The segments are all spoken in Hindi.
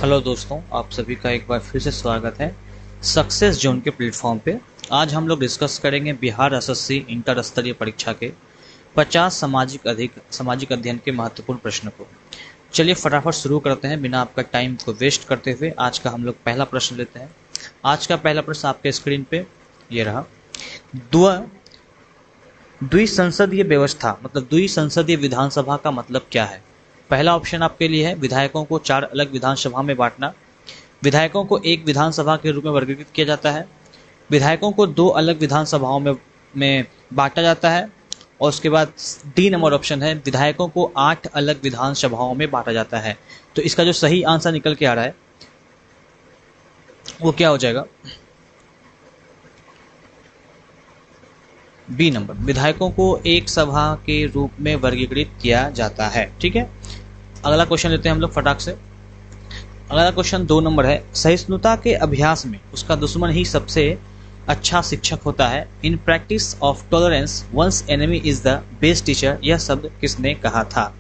हेलो दोस्तों, आप सभी का एक बार फिर से स्वागत है सक्सेस जोन के प्लेटफॉर्म पे। आज हम लोग डिस्कस करेंगे बिहार एसएससी इंटर स्तरीय परीक्षा के 50 सामाजिक अध्ययन के महत्वपूर्ण प्रश्न को। चलिए फटाफट शुरू करते हैं बिना आपका टाइम को वेस्ट करते हुए। आज का हम लोग पहला प्रश्न लेते हैं। आज का पहला प्रश्न आपके स्क्रीन पे ये रहा। द्विसंसदीय व्यवस्था मतलब द्विसंसदीय विधानसभा का मतलब क्या है? पहला ऑप्शन आपके लिए है विधायकों को 4 अलग विधानसभा में बांटना, विधायकों को एक विधानसभा के रूप में वर्गीकृत किया जाता है, विधायकों को 2 अलग विधानसभाओं में बांटा जाता है, और उसके बाद डी नंबर ऑप्शन है विधायकों को 8 अलग विधानसभाओं में बांटा जाता है। तो इसका जो सही आंसर निकल के आ रहा है वो क्या हो जाएगा? बी नंबर, विधायकों को एक सभा के रूप में वर्गीकृत किया जाता है। ठीक है, अगला क्वेश्चन लेते हैं हम लोग फटाक से। अगला क्वेश्चन 2 नंबर है, सहिष्णुता के अभ्यास में उसका दुश्मन ही सबसे अच्छा शिक्षक होता है। In practice of tolerance one's enemy is the best teacher. यह शब्द किसने कहा था?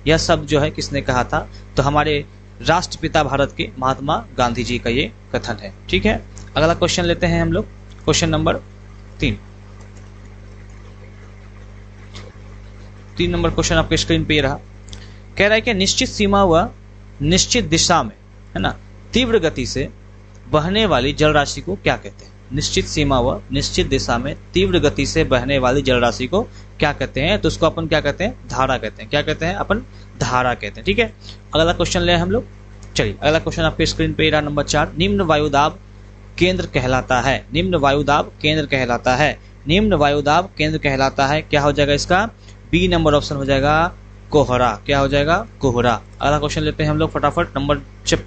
यह शब्द जो है किसने कहा था? तो हमारे राष्ट्रपिता भारत के महात्मा गांधी जी का ये कथन है। ठीक है, अगला क्वेश्चन लेते हैं हम लोग, क्वेश्चन नंबर 3 नंबर क्वेश्चन आपके स्क्रीन पे ये रहा। कह रहा है कि निश्चित सीमा व निश्चित दिशा में, है ना, तीव्र गति से बहने वाली जल राशि को क्या कहते हैं? निश्चित सीमा व निश्चित दिशा में तीव्र गति से बहने वाली जल राशि को क्या कहते हैं? तो उसको अपन क्या कहते हैं? धारा कहते हैं। क्या कहते हैं? अपन धारा कहते हैं। ठीक है, अगला क्वेश्चन ले हम लोग। चलिए अगला क्वेश्चन आपके स्क्रीन पे रहा नंबर 4। निम्न वायुदाब केंद्र कहलाता है। निम्न वायुदाब केंद्र कहलाता है। निम्न वायुदाब केंद्र कहलाता है। क्या हो जाएगा इसका? बी नंबर ऑप्शन हो जाएगा कोहरा। क्या हो जाएगा? कोहरा। अगला क्वेश्चन लेते हैं हम लोग फटाफट, नंबर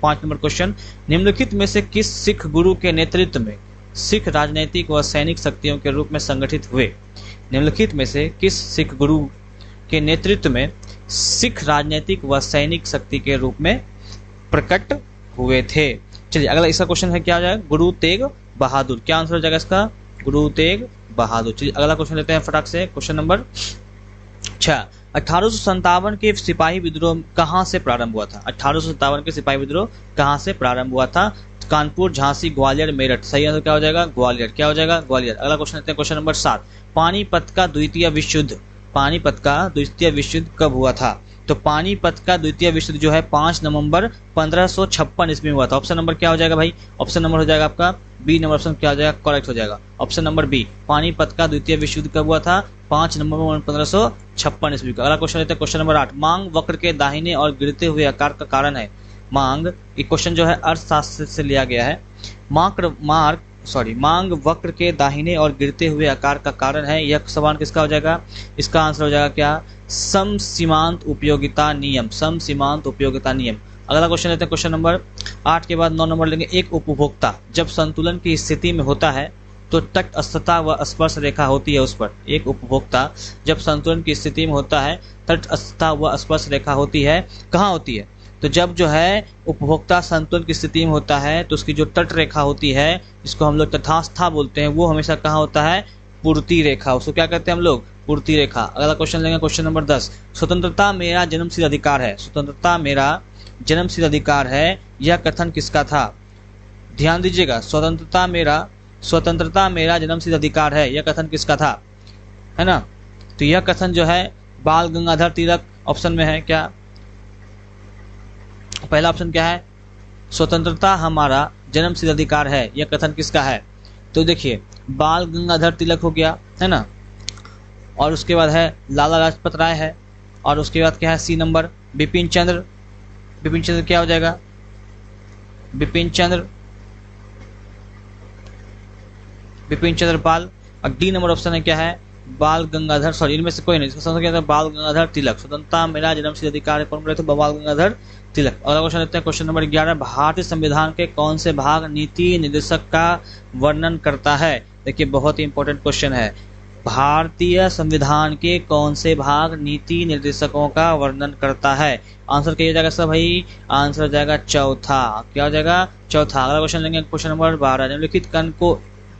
5 नंबर क्वेश्चन। निम्नलिखित में से किस सिख गुरु के नेतृत्व में सिख राजनीतिक व सैनिक शक्तियों के रूप में संगठित हुए? निम्नलिखित में से किस सिख गुरु के नेतृत्व में सिख राजनीतिक व सैनिक शक्ति के रूप में प्रकट हुए थे? चलिए अगला इसका क्वेश्चन है, क्या हो जाएगा? गुरु तेग बहादुर। क्या आंसर हो जाएगा इसका? गुरु तेग बहादुर। चलिए अगला क्वेश्चन लेते हैं फटाक से, क्वेश्चन नंबर 6। 1857 के सिपाही विद्रोह कहां से प्रारंभ हुआ था? 1857 के सिपाही विद्रोह कहां से प्रारंभ हुआ था? कानपुर, झांसी, ग्वालियर, मेरठ। सही आंसर क्या हो जाएगा? ग्वालियर। क्या हो जाएगा? ग्वालियर। अगला क्वेश्चन लेते हैं, क्वेश्चन नंबर 7। पानीपत का द्वितीय विश्व युद्ध, पानीपत का द्वितीय विश्व युद्ध कब हुआ था? तो पानीपत का द्वितीय विश्व युद्ध जो है 5 नवंबर 1556 ईस्वी में हुआ था। ऑप्शन नंबर क्या हो जाएगा भाई? ऑप्शन नंबर हो जाएगा आपका बी नंबर ऑप्शन क्या हो जाएगा? करेक्ट हो जाएगा ऑप्शन नंबर बी। पानीपत का द्वितीय विश्व युद्ध कब हुआ था? 5 नवंबर 1556 ईस्वी का। अगला क्वेश्चन लेते हैं, क्वेश्चन नंबर 8। मांग वक्र के दाहिने और गिरते हुए आकार का कारण है। मांग, ये क्वेश्चन जो है अर्थशास्त्र से लिया गया है। मांग वक्र के दाहिने और गिरते हुए आकार का कारण है। यह सवाल किसका हो जाएगा? इसका आंसर हो जाएगा क्या? समसीमांत उपयोगिता नियम। समसीमांत उपयोगिता नियम। अगला क्वेश्चन लेते हैं, क्वेश्चन नंबर 8 के बाद 9 नंबर लेंगे। एक उपभोक्ता जब संतुलन की स्थिति में होता है तो तटस्थता व स्पर्श रेखा होती है उस पर। एक उपभोक्ता जब संतुलन की स्थिति में होता है तटस्थता व स्पर्श रेखा होती है। कहाँ होती है? तो जब जो है उपभोक्ता संतुलन की स्थिति में होता है तो उसकी जो तट रेखा होती है, जिसको हम लोग तटस्थता बोलते हैं, वो हमेशा कहाँ होता है? पूर्ति रेखा। उसको क्या कहते हैं हम लोग? पूर्ति रेखा। अगला क्वेश्चन लेंगे, क्वेश्चन नंबर 10। स्वतंत्रता मेरा जन्मसिद्ध अधिकार है। स्वतंत्रता मेरा जन्मसिद्ध अधिकार है, यह कथन किसका था? ध्यान दीजिएगा, स्वतंत्रता मेरा जन्मसिद्ध अधिकार है, यह कथन किसका था? है ना, तो यह कथन जो है बाल गंगाधर तिलक ऑप्शन में है। क्या पहला ऑप्शन क्या है? स्वतंत्रता हमारा जन्मसिद्ध अधिकार है, यह कथन किसका है? तो देखिए बाल गंगाधर तिलक हो गया, है ना, और उसके बाद है लाला लाजपत राय है, और उसके बाद क्या है? सी नंबर बिपिन चंद्र। बिपिन चंद्र क्या हो जाएगा? बिपिन चंद्र पाल। और डी नंबर ऑप्शन है क्या है? बाल गंगाधर, सॉरी इनमें से कोई नहीं, इसका क्या था? बाल गंगाधर तिलक। स्वतंत्रता मेरा जन्मसिद्ध अधिकार है, कौन बोले थे? बाल गंगाधर तिलक। अगला क्वेश्चन लेते हैं, क्वेश्चन नंबर 11। भारतीय संविधान के कौन से भाग नीति निर्देशक का वर्णन करता है? देखिए बहुत ही इंपॉर्टेंट क्वेश्चन है। भारतीय संविधान के कौन से भाग नीति निर्देशकों का वर्णन करता है? आंसर क्या हो जाएगा सब भाई? आंसर हो जाएगा चौथा। क्या हो जाएगा? चौथा। अगला क्वेश्चन लेंगे, क्वेश्चन नंबर 12। निम्नलिखित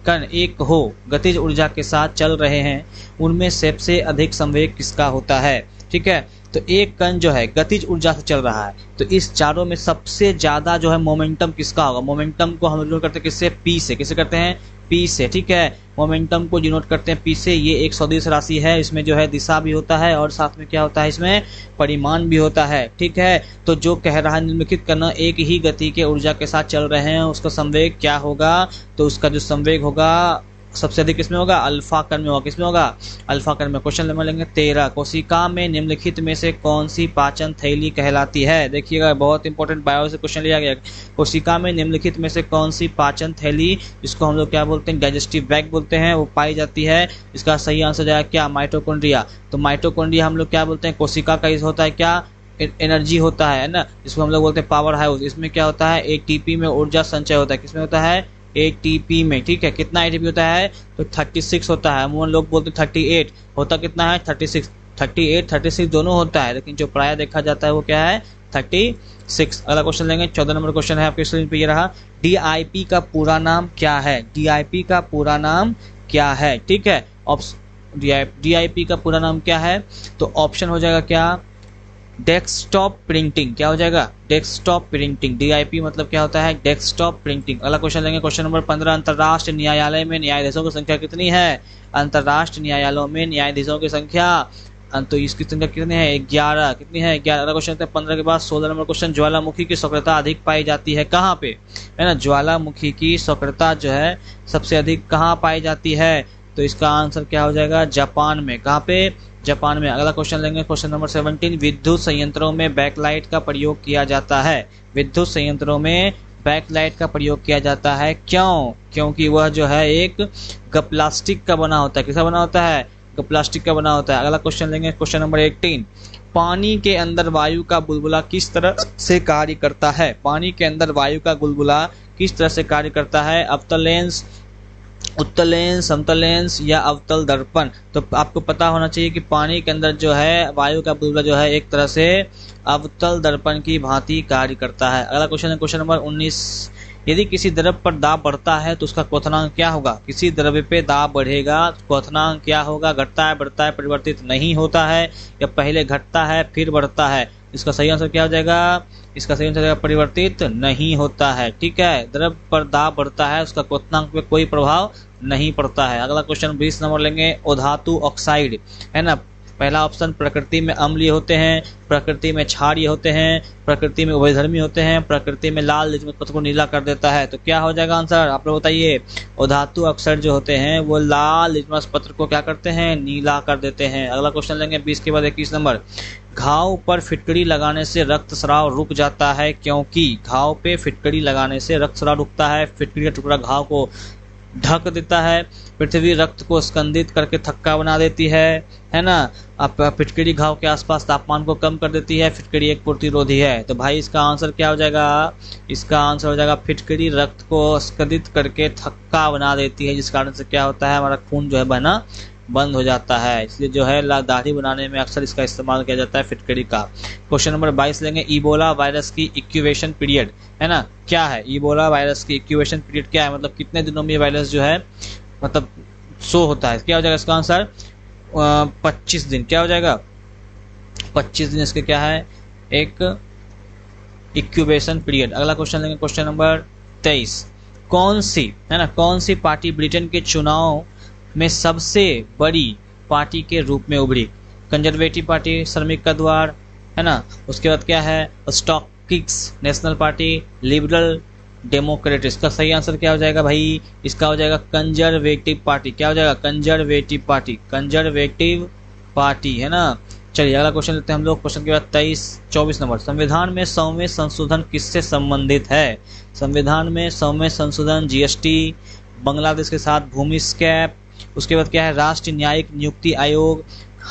कण एक हो गतिज ऊर्जा के साथ चल रहे हैं, उनमें सबसे अधिक संवेग किसका होता है? ठीक है, तो एक कण जो है गतिज ऊर्जा से चल रहा है, तो इस चारों में सबसे ज्यादा जो है मोमेंटम किसका होगा? मोमेंटम को हम डिनोट करते हैं किससे? पी से। किसे करते हैं? पी से, ठीक है। मोमेंटम को डिनोट करते हैं पी से। ये एक सदिश राशि है, इसमें जो है दिशा भी होता है और साथ में क्या होता है? इसमें परिमाण भी होता है, ठीक है। तो जो कह रहा है निम्नलिखित कण एक ही गति के ऊर्जा के साथ चल रहे हैं, उसका संवेग क्या होगा? तो उसका जो संवेग होगा सबसे अधिक किसमें होगा? अल्फा कण में होगा। किसमें होगा? अल्फा कण में। क्वेश्चन नंबर लेंगे 13, कोशिका में निम्नलिखित में से कौन सी पाचन थैली कहलाती है? देखिएगा बहुत इंपॉर्टेंट बायो से क्वेश्चन लिया गया। कोशिका में निम्नलिखित में से कौन सी पाचन थैली, जिसको हम लोग क्या बोलते हैं? डाइजेस्टिव बैग बोलते हैं, वो पाई जाती है। इसका सही आंसर जाएगा क्या? माइटोकॉन्ड्रिया। तो माइटोकॉन्ड्रिया हम लोग क्या बोलते हैं? कोशिका का होता है क्या? एनर्जी होता है ना, जिसको हम लोग बोलते हैं पावर हाउस। इसमें क्या होता है? एटीपी में ऊर्जा संचय होता है। किसमें होता है? एटीपी में, ठीक है। कितना एटीपी होता है? तो 36 होता है। अमूमन लोग बोलते 38, होता कितना है? 36। 38 36 दोनों होता है, लेकिन जो प्राय देखा जाता है वो क्या है? 36। अगला क्वेश्चन लेंगे, 14 नंबर क्वेश्चन है आपके स्क्रीन पे, ये रहा। डीआईपी का पूरा नाम क्या है? डीआईपी का पूरा नाम क्या है? ठीक है, डीआईपी का पूरा नाम क्या है? तो ऑप्शन हो जाएगा क्या? Desktop printing. क्या हो जाएगा? Desktop printing. डीआईपी मतलब क्या होता है? Desktop printing. अगला क्वेश्चन लेंगे, क्वेश्चन नंबर 15, अंतरराष्ट्रीय न्यायालय में न्यायाधीशों की संख्या कितनी है? अंतरराष्ट्रीय न्यायालयों में न्यायाधीशों की संख्या, तो इसकी संख्या कितनी है? 11। कितनी है? 11। अगला क्वेश्चन है 15 के बाद 16 नंबर क्वेश्चन, ज्वालामुखी की सक्रियता अधिक पाई जाती है कहाँ पे? है ना, ज्वालामुखी की सक्रियता जो है सबसे अधिक कहाँ पाई जाती है? तो इसका आंसर क्या हो जाएगा? जापान में। कहाँ पे? जापान में। अगला क्वेश्चन लेंगे, क्वेश्चन नंबर 17, विद्युत संयंत्रों में बैकलाइट का प्रयोग किया जाता है। विद्युत संयंत्रों में बैकलाइट का प्रयोग किया जाता है, क्यों? क्योंकि वह जो है एक प्लास्टिक का बना होता है। किसका बना होता है? प्लास्टिक का बना होता है। अगला क्वेश्चन लेंगे, क्वेश्चन नंबर 18, पानी के अंदर वायु का बुलबुला किस तरह से कार्य करता है? पानी के अंदर वायु का बुलबुला किस तरह से कार्य करता है? अवतल लेंस, उत्तल लेंस, समतल लेंस या अवतल दर्पण? तो आपको पता होना चाहिए कि पानी के अंदर जो है वायु का बुलबुला जो है एक तरह से अवतल दर्पण की भांति कार्य करता है। अगला क्वेश्चन है क्वेश्चन नंबर 19, यदि किसी द्रव्य पर दाब बढ़ता है तो उसका क्वथनांक क्या होगा? किसी द्रव्य पे दाब बढ़ेगा, क्वथनांक क्या होगा? घटता है, बढ़ता है, परिवर्तित नहीं होता है, या पहले घटता है फिर बढ़ता है? इसका सही आंसर क्या हो जाएगा? इसका सही आंसर परिवर्तित नहीं होता है, ठीक है। द्रव्य पर दाब बढ़ता है, उसका क्वथनांक पे कोई प्रभाव नहीं पड़ता है। अगला क्वेश्चन 20 नंबर लेंगे, अधातु ऑक्साइड, है ना। पहला ऑप्शन, प्रकृति में अम्लीय होते हैं, प्रकृति में क्षारीय होते हैं, प्रकृति में उभयधर्मी होते हैं, प्रकृति में लाल लिटमस पत्र को नीला कर देता है। तो क्या हो जाएगा आंसर? आप लोग बताइए। अधातु ऑक्साइड जो होते हैं वो लाल लिटमस पत्र को क्या करते हैं? नीला कर देते हैं। अगला क्वेश्चन लेंगे 20 के बाद 21 नंबर, घाव पर फिटकड़ी लगाने से रक्तस्राव रुक जाता है, क्योंकि? घाव पे फिटकड़ी लगाने से रक्तस्राव रुकता है। फिटकड़ी का टुकड़ा घाव को ढक देता है, पृथ्वी रक्त को स्कंदित करके थक्का बना देती है ना। अब फिटकड़ी घाव के आसपास तापमान को कम कर देती है, फिटकड़ी एक प्रतिरोधी है। तो भाई इसका आंसर क्या हो जाएगा? इसका आंसर हो जाएगा फिटकड़ी रक्त को स्कंदित करके थक्का बना देती है, जिस कारण से क्या होता है? हमारा खून जो है बहना बंद हो जाता है। इसलिए जो है दाढ़ी बनाने में अक्सर इसका इस्तेमाल किया जाता है फिटकड़ी का। क्वेश्चन नंबर 22 लेंगे, इबोला वायरस की इंक्यूबेशन पीरियड, है ना, क्या है? इबोला वायरस की इंक्यूबेशन पीरियड क्या है? मतलब कितने दिनों में ये वायरस जो है मतलब शो होता है? क्या हो जाएगा इसका आंसर? 25 दिन। क्या हो जाएगा? 25 दिन इसके क्या है? एक इंक्यूबेशन पीरियड। अगला क्वेश्चन लेंगे, क्वेश्चन नंबर 23, कौन सी, है ना, कौन सी पार्टी ब्रिटेन के चुनाव में सबसे बड़ी पार्टी के रूप में उभरी? कंजर्वेटिव पार्टी, श्रमिक का द्वार, है ना, उसके बाद क्या है? स्टॉकिक्स नेशनल पार्टी, लिबरल डेमोक्रेटिक्स। का सही आंसर क्या हो जाएगा भाई? इसका हो जाएगा कंजर्वेटिव पार्टी। क्या हो जाएगा? कंजर्वेटिव पार्टी, कंजर्वेटिव पार्टी, है ना। चलिए अगला क्वेश्चन लेते हैं हम लोग, क्वेश्चन के बाद 24 नंबर, संविधान में 100वें संशोधन किससे संबंधित है? संविधान में 100वें संशोधन जीएसटी, बांग्लादेश के साथ भूमि स्कैप, उसके बाद क्या है? राष्ट्रीय न्यायिक नियुक्ति आयोग,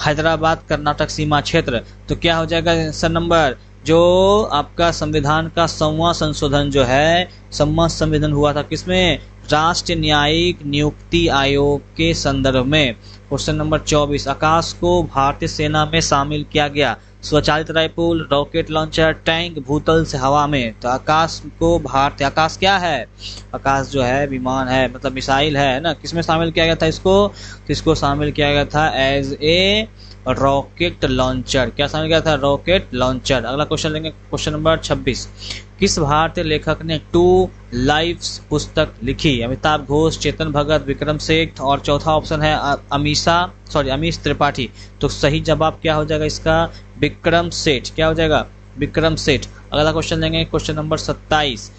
हैदराबाद कर्नाटक सीमा क्षेत्र। तो क्या हो जाएगा आंसर नंबर? जो आपका संविधान का 100वां संशोधन जो है, 100वां संशोधन हुआ था किसमें? राष्ट्रीय न्यायिक नियुक्ति आयोग के संदर्भ में। क्वेश्चन नंबर 24, आकाश को भारतीय सेना में शामिल किया गया, स्वचालित राइफल, रॉकेट लॉन्चर, टैंक, भूतल से हवा में। तो आकाश को भारतीय, आकाश क्या है? आकाश जो है विमान है, मतलब मिसाइल है ना। किसमें शामिल किया गया था इसको? तो इसको शामिल किया गया था एज ए रॉकेट लॉन्चर। क्या समझ गया था? Rocket launcher. अगला क्वेश्चन लेंगे, क्वेश्चन नंबर 26। किस भारतीय लेखक ने टू लाइफ्स पुस्तक लिखी? अमिताभ घोष, चेतन भगत, विक्रम सेठ, और चौथा ऑप्शन है अमीश त्रिपाठी। तो सही जवाब क्या हो जाएगा इसका? विक्रम सेठ। क्या हो जाएगा? विक्रम सेठ। अगला क्वेश्चन लेंगे, क्वेश्चन नंबर 27।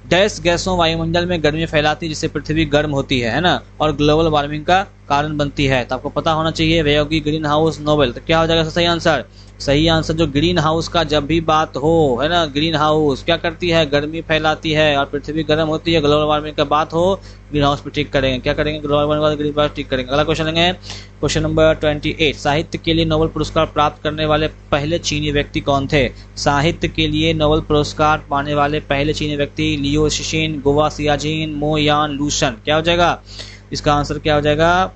डैश गैसों वायुमंडल में गर्मी फैलाती जिससे पृथ्वी गर्म होती है ना, और ग्लोबल वार्मिंग का कारण बनती है। तो आपको पता होना चाहिए वेयोगी ग्रीन हाउस नोबेल। तो क्या हो जाएगा सही आंसर? सही आंसर जो ग्रीन हाउस का जब भी बात हो, है ना, ग्रीन हाउस क्या करती है? गर्मी फैलाती है और पृथ्वी गर्म होती है। ग्लोबल वार्मिंग का बात हो, ग्रीन हाउस पे ठीक करेंगे। क्या करेंगे? ग्लोबल वार्मिंग ग्रीन हाउस ठीक करेंगे। अगला क्वेश्चन लेंगे, क्वेश्चन नंबर 28। साहित्य के लिए नोबेल पुरस्कार प्राप्त करने वाले पहले चीनी व्यक्ति कौन थे? साहित्य के लिए नोबेल पुरस्कार पाने वाले पहले चीनी व्यक्ति लियो शिशिन, गोवा सियाजिन, मो यान लूशन। क्या हो जाएगा इसका आंसर? क्या हो जाएगा?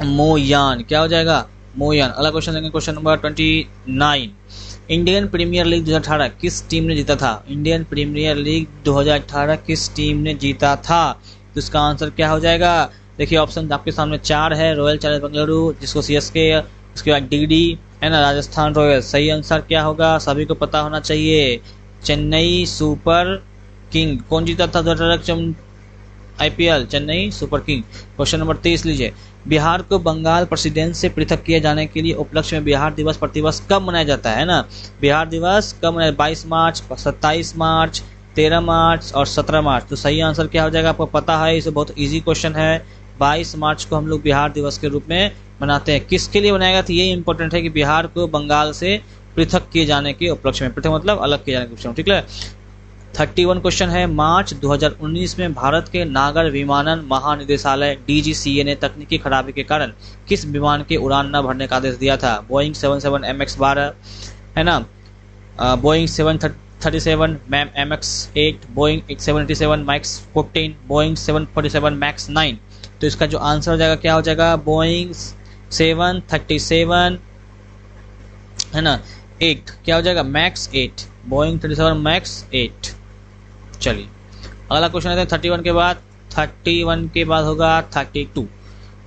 मो यान। क्या हो जाएगा? मोयन। अगला क्वेश्चन लेंगे, question number 29। Indian Premier League 2018 किस टीम ने जीता था? इंडियन प्रीमियर लीग 2018 किस टीम ने जीता था? तो इसका आंसर क्या हो जाएगा? देखिए ऑप्शन आपके सामने 4 है। रॉयल चैलेंजर्स बेंगलुरु, जिसको सीएसके, उसके बाद डीडी, है ना, राजस्थान रॉयल्स। सही आंसर क्या होगा? सभी को पता होना चाहिए, चेन्नई सुपर किंग। कौन जीता था 2018 IPL? Chennai super king. Question number 23 लीजिए। बिहार को बंगाल प्रेसिडेंट से पृथक किए जाने के लिए उपलक्ष्य में बिहार दिवस प्रतिवर्ष कब मनाया जाता है ना? बिहार दिवस कब मनाया? 22 मार्च, 27 मार्च, 13 मार्च और 17 मार्च। तो सही आंसर क्या हो जाएगा? आपको पता है, इसे बहुत इजी क्वेश्चन है। 22 मार्च को हम लोग बिहार दिवस के रूप में मनाते हैं। किसके लिए बनाया गया था? ये इंपॉर्टेंट है कि बिहार को बंगाल से पृथक किए जाने के उपलक्ष्य में। पृथक मतलब अलग किए जाने के उपलक्ष्य में, ठीक है। 31 क्वेश्चन है। मार्च 2019 में भारत के नागर विमानन महानिदेशालय डीजीसीए ने तकनीकी खराबी के कारण किस विमान के उड़ान न भरने का आदेश दिया था? बोइंग 77 MX-12, है ना, Boeing 737 MX-8, Boeing 787 max 14, Boeing 747 max 9। तो इसका जो आंसर हो जाएगा क्या हो जाएगा? बोइंग 737, है ना, 8। क्या हो जाएगा? Max 8, Boeing 37 max 8। चलिए अगला क्वेश्चन है 31 के बाद। 31 के बाद होगा 32।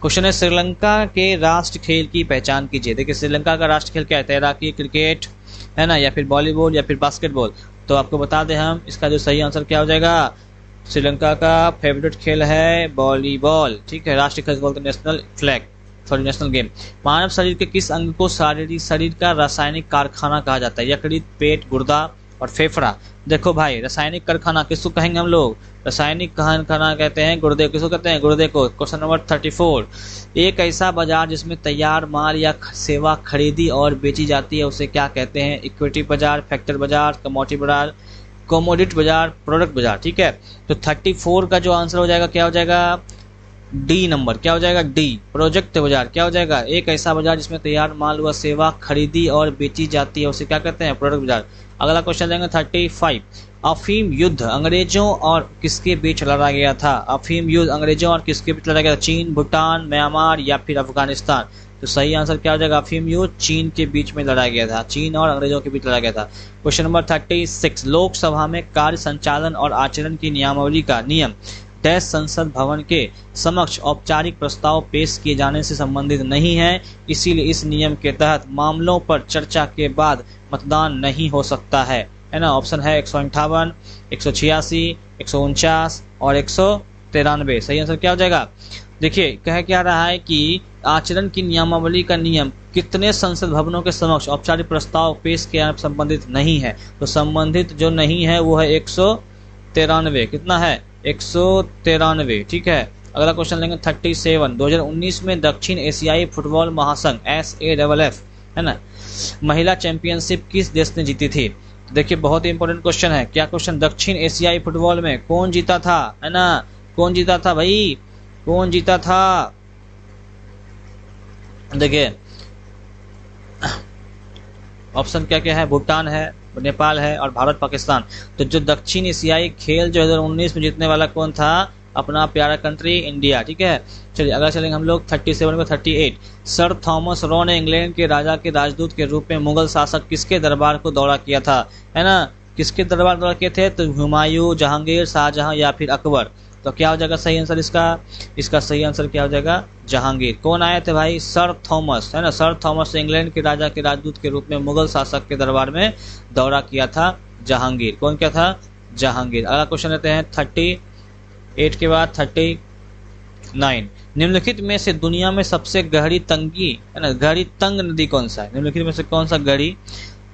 क्वेश्चन है श्रीलंका के राष्ट्र खेल की पहचान कीजिए। देखिए श्रीलंका का राष्ट्र खेल क्या है? तैराकी, क्रिकेट, है ना, या फिर वॉलीबॉल या फिर बास्केटबॉल। तो आपको बता दें हम, इसका जो सही आंसर क्या हो जाएगा? श्रीलंका का फेवरेट खेल है वॉलीबॉल, ठीक है। राष्ट्रीय खेल बोलते national flag, sorry national game. मानव शरीर के किस अंग को शरीर का रासायनिक कारखाना कहा जाता है? यकृत, पेट, गुर्दा और फेफड़ा। देखो भाई, रासायनिक कारखाना किसको कहेंगे हम लोग? रासायनिक कारखाना कहते हैं गुर्दे। किसको कहते हैं? गुर्दे को। Question number 34। एक ऐसा बाजार जिसमें तैयार माल या सेवा खरीदी और बेची जाती है उसे क्या कहते हैं? इक्विटी बाजार, फैक्टर बाजार, कमोडिटी बाजार, कमोडिटी बाजार, प्रोडक्ट बाजार, ठीक है। तो 34 का जो आंसर हो जाएगा क्या हो जाएगा? D number. क्या हो जाएगा? डी, प्रोजेक्ट बाजार। क्या हो जाएगा? एक ऐसा बाजार जिसमें तैयार माल व सेवा खरीदी और बेची जाती है उसे क्या कहते हैं? प्रोडक्ट बाजार। अगला क्वेश्चन लेंगे 35। अफीम युद्ध अंग्रेजों और किसके बीच लड़ा गया था? अफीम युद्ध अंग्रेजों और किसके बीच लड़ा गया था? चीन, भूटान, म्यांमार या फिर अफगानिस्तान। तो सही आंसर क्या हो जाएगा? अफीम युद्ध चीन के बीच में लड़ा गया था। चीन और अंग्रेजों के बीच लड़ा गया था। Question number 36। लोकसभा में कार्य संचालन और आचरण की नियमावली का नियम डैश संसद भवन के समक्ष औपचारिक प्रस्ताव पेश किए जाने से संबंधित नहीं है, इसीलिए इस नियम के तहत मामलों पर चर्चा के बाद मतदान नहीं हो सकता है ना। ऑप्शन है 158, 186, 149 और 193। सही आंसर क्या हो जाएगा? देखिए कह क्या रहा है कि आचरण की नियमावली का नियम कितने संसद भवनों के समक्ष औपचारिक प्रस्ताव पेश किया संबंधित नहीं है। तो संबंधित जो नहीं है वो है 193। कितना है? 193, ठीक है। अगला क्वेश्चन लेंगे 37। 2019 में दक्षिण एशियाई फुटबॉल महासंघ SAFF, है ना, महिला चैंपियनशिप किस देश ने जीती थी? देखिए बहुत ही इंपॉर्टेंट क्वेश्चन है। क्या क्वेश्चन? दक्षिण एशियाई फुटबॉल में कौन जीता था, है ना, कौन जीता था भाई? कौन जीता था? देखिए ऑप्शन क्या क्या है? भूटान है, नेपाल है और भारत, पाकिस्तान। तो जो दक्षिण एशियाई खेल 2019 में जीतने वाला कौन था? अपना प्यारा कंट्री इंडिया, ठीक है। चलिए अगला चलेंगे हम लोग 37 में 38। सर थॉमस रॉ ने इंग्लैंड के राजा के राजदूत के रूप में मुगल शासक किसके दरबार को दौरा किया था, है ना? किसके दरबार दौरा किए थे? तो हुमायूं, जहांगीर, शाहजहां या फिर अकबर। तो क्या हो जाएगा सही आंसर इसका सही आंसर क्या हो जाएगा जहांगीर। कौन आए थे भाई? सर थॉमस, है ना। सर थॉमस इंग्लैंड के राजा के राजदूत के रूप में मुगल शासक के दरबार में दौरा किया था जहांगीर। कौन क्या था? जहांगीर। अगला क्वेश्चन लेते हैं 38 के बाद 39। निम्नलिखित में से दुनिया में सबसे गहरी तंगी, है ना, गहरी तंग नदी कौन सा है? निम्नलिखित में से कौन सा गहरी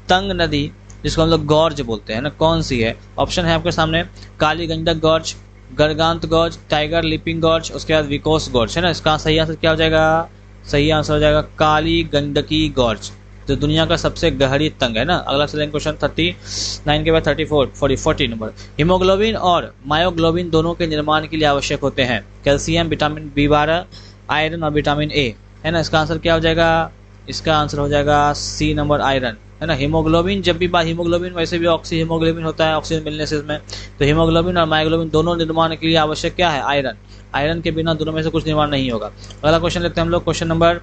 तंग नदी जिसको हम लोग गॉर्ज बोलते हैं ना, कौन सी है? ऑप्शन है आपके सामने, काली गंडक गॉर्ज, गरगांत गॉर्ज, टाइगर लिपिंग गॉर्ज, उसके बाद विकोस गॉर्ज, है ना। इसका सही आंसर क्या हो जाएगा? सही आंसर हो जाएगा काली गंडकी गॉर्ज, जो दुनिया का सबसे गहरी तंग है ना। अगला चलेंगे क्वेश्चन 39 के बाद 40 नंबर। हीमोग्लोबिन और मायोग्लोबिन दोनों के निर्माण के लिए आवश्यक होते हैं कैल्शियम, विटामिन B12, आयरन और विटामिन ए, है ना। इसका आंसर क्या हो जाएगा? इसका आंसर हो जाएगा सी नंबर, आयरन, है ना। हीमोग्लोबिन, जब भी बात हीमोग्लोबिन, वैसे भी ऑक्सी हीमोग्लोबिन होता है ऑक्सीजन मिलने से इसमें, तो हीमोग्लोबिन और मायोग्लोबिन दोनों निर्माण के लिए आवश्यक क्या है? आयरन। आयरन के बिना दोनों में से कुछ निर्माण नहीं होगा। अगला क्वेश्चन लेते हैं हम लोग, क्वेश्चन नंबर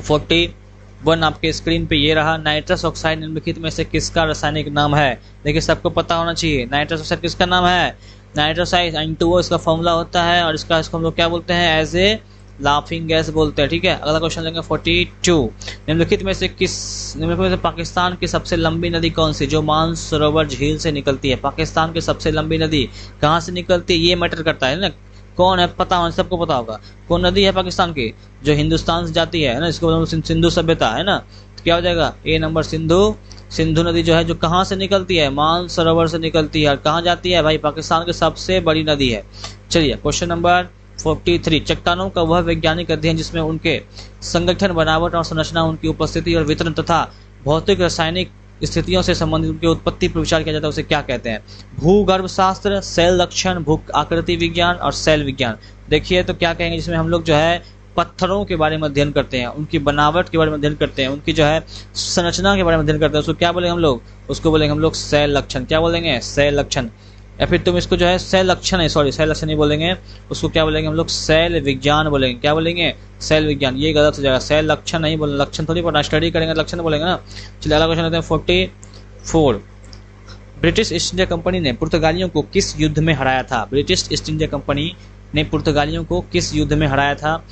41 आपके स्क्रीन पे ये रहा। नाइट्रस ऑक्साइड निम्नलिखित में से किसका रासायनिक नाम है? देखिए सबको पता होना चाहिए नाइट्रस ऑक्साइड किसका नाम है। नाइट्रस ऑक्साइड N2O इसका फॉर्मूला होता है, और इसको हम लोग क्या बोलते हैं? एज ए लाफिंग गैस बोलते हैं, ठीक है। अगला क्वेश्चन लेंगे 42। निम्नलिखित में से पाकिस्तान की सबसे लंबी नदी कौन सी, जो मानसरोवर झील से निकलती है? पाकिस्तान की सबसे लंबी नदी कहाँ से निकलती है, ये मैटर करता है ना। कौन है? पता होना, सबको पता होगा कौन नदी है पाकिस्तान की जो हिंदुस्तान से जाती है ना। इसको सिंधु सभ्यता, है ना। तो क्या हो जाएगा? ए नंबर, सिंधु नदी जो है, जो कहाँ से निकलती है? मानसरोवर से निकलती है। और कहाँ जाती है भाई? पाकिस्तान की सबसे बड़ी नदी है। चलिए क्वेश्चन नंबर 43। चट्टानों का वह वैज्ञानिक अध्ययन जिसमें उनके संगठन, बनावट और संरचना, उनकी उपस्थिति और वितरण तथा भौतिक रासायनिक स्थितियों से संबंधित उनकी उत्पत्ति पर विचार किया जाता है, उसे क्या कहते हैं? भूगर्भ शास्त्र, सेल लक्षण, भू आकृति विज्ञान और सेल विज्ञान। देखिए तो क्या कहेंगे, जिसमें हम लोग जो है पत्थरों के बारे में अध्ययन करते हैं, उनकी बनावट के बारे में अध्ययन करते हैं, उनकी जो है संरचना के बारे में अध्ययन करते हैं, उसको क्या बोलेंगे हम लोग? उसको बोलेंगे हम लोग सेल लक्षण। क्या बोलेंगे? सेल लक्षण। या फिर तुम इसको जो है सेल लक्षण है, सॉरी सेल लक्षण नहीं बोलेंगे, उसको क्या बोलेंगे हम लोग? सेल विज्ञान बोलेंगे। क्या बोलेंगे? सेल विज्ञान। ये गलत हो जाएगा, सेल लक्षण नहीं बोलेंगे, लक्षण थोड़ी पढ़ना, स्टडी करेंगे लक्षण बोलेंगे ना। चलिए अगला क्वेश्चन लेते हैं 44। ब्रिटिश ईस्ट इंडिया कंपनी ने पुर्तगालियों को किस युद्ध में हराया था? ब्रिटिश ईस्ट इंडिया कंपनी ने पुर्तगालियों को किस युद्ध में हराया था?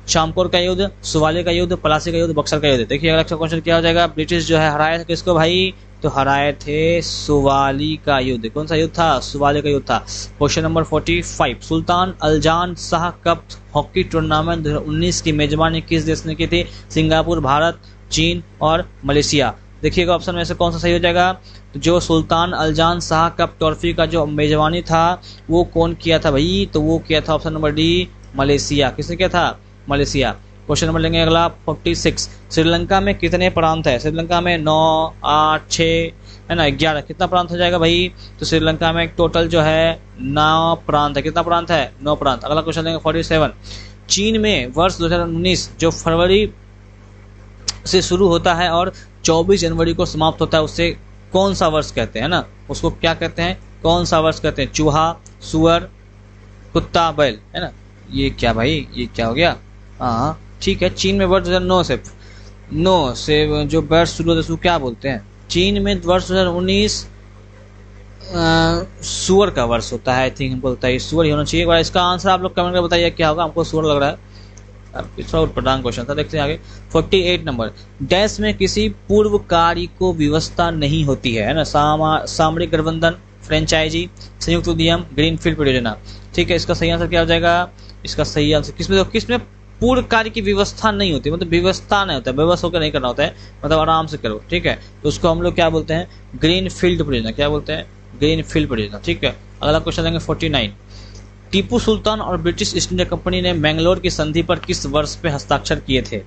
शामपुर का युद्ध, सुवाले का युद्ध, पलासी का युद्ध, बक्सर का युद्ध। देखिए अगला क्वेश्चन क्या हो जाएगा? ब्रिटिश जो है हराया था किसको भाई? तो हराए थे सुवाली का युद्ध। कौन सा युद्ध था? सुवाली का युद्ध था। Question number 45। सुल्तान अल्जान शाह कप हॉकी टूर्नामेंट 2019 की मेजबानी किस देश ने की थी? सिंगापुर, भारत, चीन और मलेशिया। देखिएगा ऑप्शन में से कौन सा सही हो जाएगा? तो जो सुल्तान अल्जान शाह कप ट्रॉफी का जो मेजबानी था वो कौन किया था भाई? तो वो किया था ऑप्शन नंबर डी, मलेशिया। किसने किया था? मलेशिया। क्वेश्चन नंबर लेंगे अगला 46। श्रीलंका में कितने प्रांत है? श्रीलंका में 9, 8, 6, है ना, 11। कितना प्रांत हो जाएगा भाई? तो श्रीलंका में टोटल जो है 9 प्रांत है। कितना प्रांत है? 9 प्रांत। अगला क्वेश्चन लेंगे 47। चीन में वर्ष 2019 जो फरवरी से शुरू होता है और 24 जनवरी को समाप्त होता है, उससे कौन सा वर्ष कहते हैं ना? उसको क्या कहते हैं? कौन सा वर्ष कहते हैं? चूहा, सुअर, कुत्ता, बैल, है ना। ये क्या भाई? ये क्या हो गया? हाँ ठीक है। चीन में वर्ष 2009 से जो वर्ष शुरू होता है उसको क्या बोलते हैं? चीन में वर्ष 2019 सुअर का वर्ष होता है। आई थिंक हमको लगता है सुअर ही होना चाहिए। इसका आंसर आप लोग कमेंट में बताइए क्या होगा। हमको सुअर लग रहा है। थोड़ा उटपटांग क्वेश्चन था, देखते हैं आगे। 48 नंबर। डैश में किसी पूर्व कार्य को व्यवस्था नहीं होती है ना। सामरिक गठबंधन, फ्रेंचाइजी, संयुक्त उद्यम, ग्रीनफील्ड परियोजना। ठीक है, इसका सही आंसर क्या हो जाएगा? इसका सही आंसर किसमें पूर्ण कार्य की व्यवस्था नहीं होती, मतलब व्यवस्था नहीं होता है, व्यवस्था होकर नहीं करना होता है, मतलब आराम से करो। ठीक है, तो उसको हम लोग क्या बोलते हैं? ग्रीन फील्ड परियोजना। क्या बोलते हैं? ग्रीन फील्ड परियोजना। ठीक है, अगला क्वेश्चन लेंगे 49। टीपू सुल्तान और ब्रिटिश ईस्ट इंडिया कंपनी ने मैंगलोर की संधि पर किस वर्ष पे हस्ताक्षर किए थे?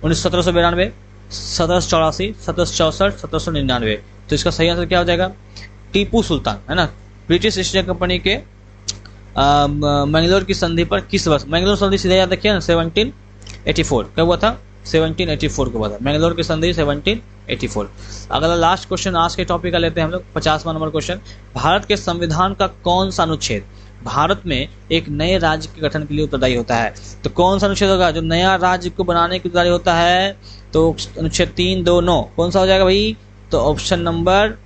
1792, 1784, 1764, 1799। तो इसका सही आंसर क्या हो जाएगा? टीपू सुल्तान, है ना। ब्रिटिश ईस्ट इंडिया कंपनी के मैंगलोर की संधि पर किस वर्ष? मैंगलोर संधि सीधा याद रखिए ना, 1784। कब हुआ था? 1784 को हुआ था मैंगलोर की संधि, 1784। अगला लास्ट क्वेश्चन आज के टॉपिक का लेते हैं हम लोग, 50वां नंबर क्वेश्चन। भारत के संविधान का कौन सा अनुच्छेद भारत में एक नए राज्य के गठन के लिए उत्तरदायी होता है? तो कौन सा अनुच्छेद होगा जो नया राज्य को बनाने के उत्तरदायी होता है? तो अनुच्छेद 329 कौन सा हो जाएगा भाई? तो ऑप्शन नंबर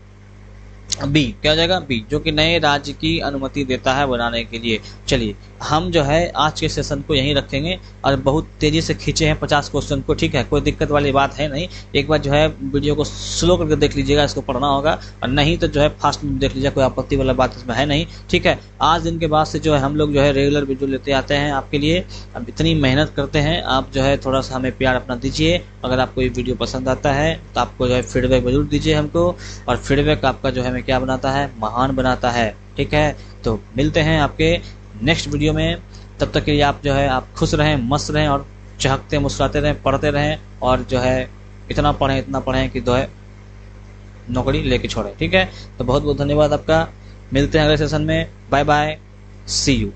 बी क्या हो जाएगा, बी, जो कि नए राज्य की अनुमति देता है बनाने के लिए। चलिए हम जो है आज के सेशन को यहीं रखेंगे और बहुत तेजी से खींचे हैं 50 क्वेश्चन को, ठीक है, कोई दिक्कत वाली बात है नहीं। एक बार जो है वीडियो को स्लो करके देख लीजिएगा, इसको पढ़ना होगा, और नहीं तो जो है फास्ट में देख लीजिएगा, कोई आपत्ति वाला बात इसमें है नहीं, ठीक है। आज दिन के बाद से जो है हम लोग जो है रेगुलर वीडियो लेते आते हैं आपके लिए। अब इतनी मेहनत करते हैं, आप जो है थोड़ा सा हमें प्यार अपना दीजिए। अगर आपको ये वीडियो पसंद आता है तो आपको जो है फीडबैक जरूर दीजिए हमको, और फीडबैक आपका जो है हमें क्या बनाता है, महान बनाता है, ठीक है। तो मिलते हैं आपके नेक्स्ट वीडियो में, तब तक के लिए आप जो है आप खुश रहें, मस्त रहें और चहकते मुस्कुराते रहें, पढ़ते रहें, और जो है इतना पढ़ें कि जो है नौकरी लेके छोड़ें, ठीक है। तो बहुत बहुत धन्यवाद आपका, मिलते हैं अगले सेशन में, बाय बाय, सी यू।